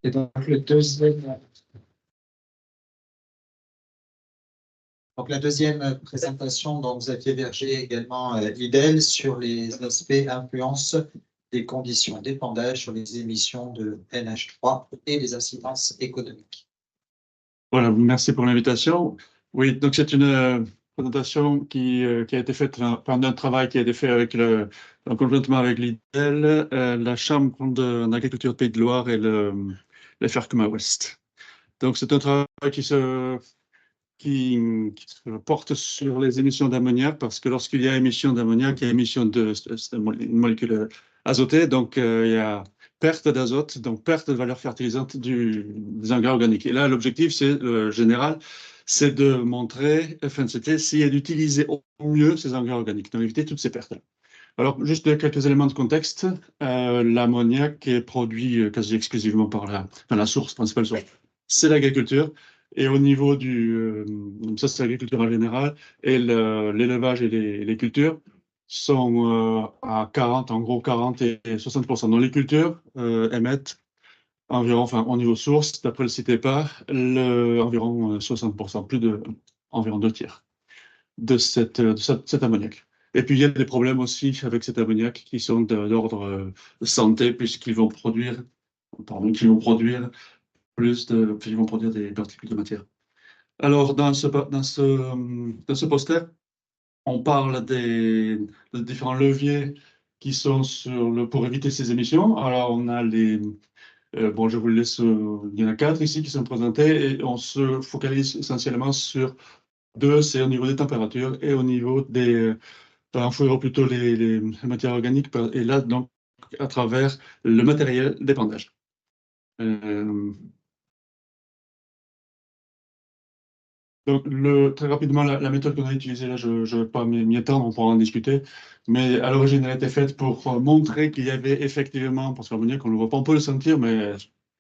Et donc, la deuxième présentation, donc Xavier Verger également IDEL sur les aspects influence des conditions d'épandage sur les émissions de NH3 et les incidences économiques. Voilà, merci pour l'invitation. Oui, donc c'est une présentation qui a été faite pendant un travail qui a été fait conjointement avec l'IDEL, la Chambre d'agriculture de Pays de Loire et le FRCMA Ouest. Donc c'est un travail qui se porte sur les émissions d'ammoniac, parce que lorsqu'il y a émission d'ammoniac, il y a émission de molécules azotées, donc il y a perte d'azote, donc perte de valeur fertilisante des engrais organiques. Et là, l'objectif, c'est général, c'est de montrer, enfin, c'est d'utiliser au mieux ces engrais organiques, donc éviter toutes ces pertes-là. Alors, juste quelques éléments de contexte. L'ammoniac est produit quasi exclusivement par la source, principale source, c'est l'agriculture. Et au niveau ça c'est l'agriculture en général, et l'élevage et les cultures sont à 40, en gros 40 et 60%. Donc les cultures émettent environ, enfin au niveau source, d'après le CITEPA, environ 60%, environ 2 tiers de cet ammoniac. Et puis il y a des problèmes aussi avec cet ammoniac qui sont d'ordre santé, puisqu'ils vont produire ils vont produire des particules de matière. Alors, dans ce poster, on parle des différents leviers qui sont pour éviter ces émissions. Alors, on a bon, je vous le laisse, il y en a 4 ici qui sont présentés, et on se focalise essentiellement sur 2, c'est au niveau des températures et au niveau il plutôt les matières organiques, et là, donc, à travers le matériel d'épandage. Donc, très rapidement, la méthode qu'on a utilisée là, je ne vais pas m'y étendre, on pourra en discuter, mais à l'origine, elle a été faite pour montrer qu'il y avait effectivement, parce que l'ammoniac, on ne le voit pas, on peut le sentir, mais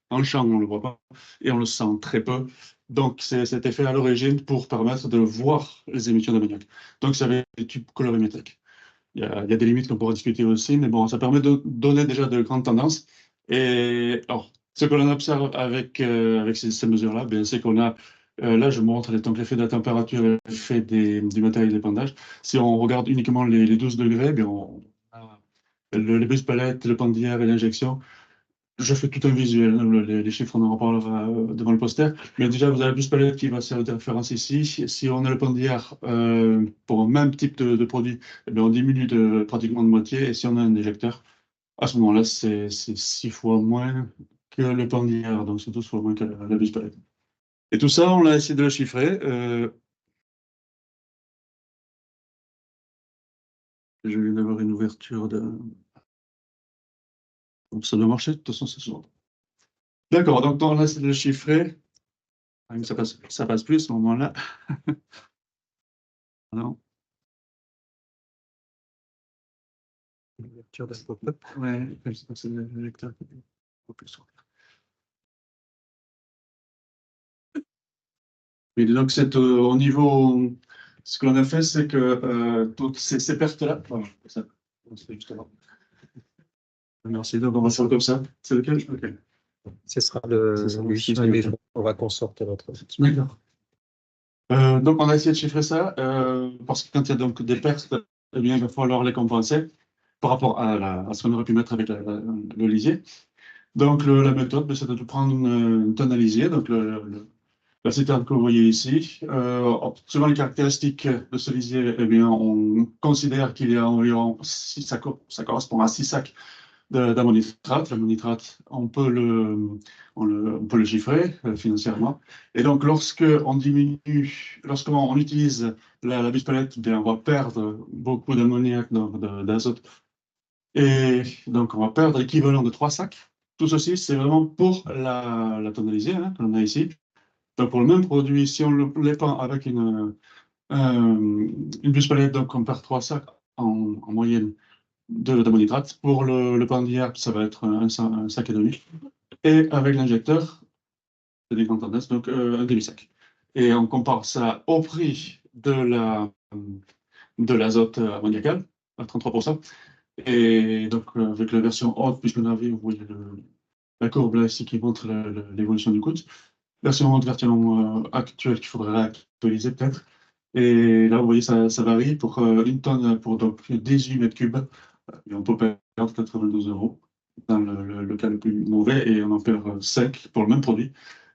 dans le champ, on ne le voit pas, et on le sent très peu. Donc, c'était fait à l'origine pour permettre de voir les émissions d'ammoniac. Donc, ça avait des tubes colorimétriques. Il y a des limites qu'on pourra discuter aussi, mais bon, ça permet de donner déjà de grandes tendances. Et alors, ce que l'on observe avec ces mesures-là, c'est qu'on a, là je montre l'effet de la température et l'effet du matériel d'épandage. Si on regarde uniquement les 12 degrés, on a les bus palettes, le pendillard et l'injection. Je fais tout un visuel, les chiffres, on en reparlera devant le poster. Mais déjà, vous avez le bus palette qui va servir de référence ici. Si on a le pendillard pour un même type de produit, on diminue pratiquement de moitié. Et si on a un éjecteur, à ce moment-là, c'est 6 fois moins que le pendillard. Donc, c'est 12 fois moins que la bus palette. Et tout ça, on a essayé de le chiffrer. Je viens d'avoir une ouverture de... Donc, ça doit marcher, de toute façon, c'est souvent. D'accord, donc on a essayé de le chiffrer. Ça passe plus à ce moment-là. Non. Lecture d'un pop-up. Ouais, c'est le lecteur qui peut plus sortir. Oui, donc c'est au niveau. Ce qu'on a fait, c'est que toutes ces pertes-là. Voilà, ça. C'est justement. Merci, donc on va faire comme ça. C'est lequel? Okay. Ce sera lui, mais on va qu'on sorte notre. D'accord. Donc on a essayé de chiffrer ça, parce que quand il y a donc des pertes, eh bien, il va falloir les compenser par rapport à ce qu'on aurait pu mettre avec le lisier. Donc la méthode, c'est de prendre une tonalisier, donc la citerne que vous voyez ici. Selon les caractéristiques de ce lisier, eh bien, on considère qu'il y a environ 6 sacs, ça correspond à 6 sacs d'ammonitrate. L'ammonitrate, on peut le chiffrer financièrement. Et donc, lorsqu'on utilise la buse palette, bien, on va perdre beaucoup d'ammoniac, d'azote. Et donc, on va perdre l'équivalent de 3 sacs. Tout ceci, c'est vraiment pour la tonalisée que l'on a ici. Donc, pour le même produit, si on l'épand avec une buse palette, donc on perd 3 sacs en moyenne d'ammonitrate. Pour le pendillard, ça va être un sac et demi. Et avec l'injecteur, c'est des grandes tendances, donc un demi-sac. Et on compare ça au prix de l'azote ammoniacal, à 33%. Et donc, avec la version haute, puisqu'on avait, vous voyez la courbe là ici qui montre l'évolution du coût. Là, c'est notre version actuelle qu'il faudrait actualiser peut-être. Et là, vous voyez, ça varie pour une tonne, pour donc 18 mètres cubes. Et on peut perdre 92 euros dans le cas le plus mauvais et on en perd 5 pour le même produit,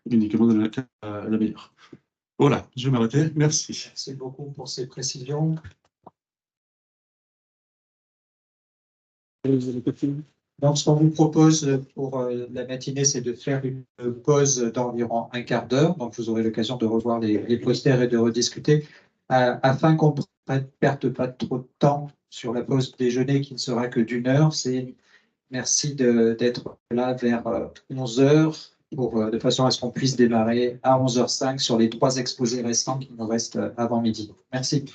uniquement dans le cas la meilleure. Voilà, je vais m'arrêter. Merci. Merci beaucoup pour ces précisions. Donc, ce qu'on vous propose pour la matinée, c'est de faire une pause d'environ un quart d'heure. Donc, vous aurez l'occasion de revoir les posters et de rediscuter afin qu'on ne perde pas trop de temps sur la pause déjeuner qui ne sera que d'une heure. Merci d'être là vers 11 heures de façon à ce qu'on puisse démarrer à 11h05 sur les 3 exposés restants qui nous restent avant midi. Merci.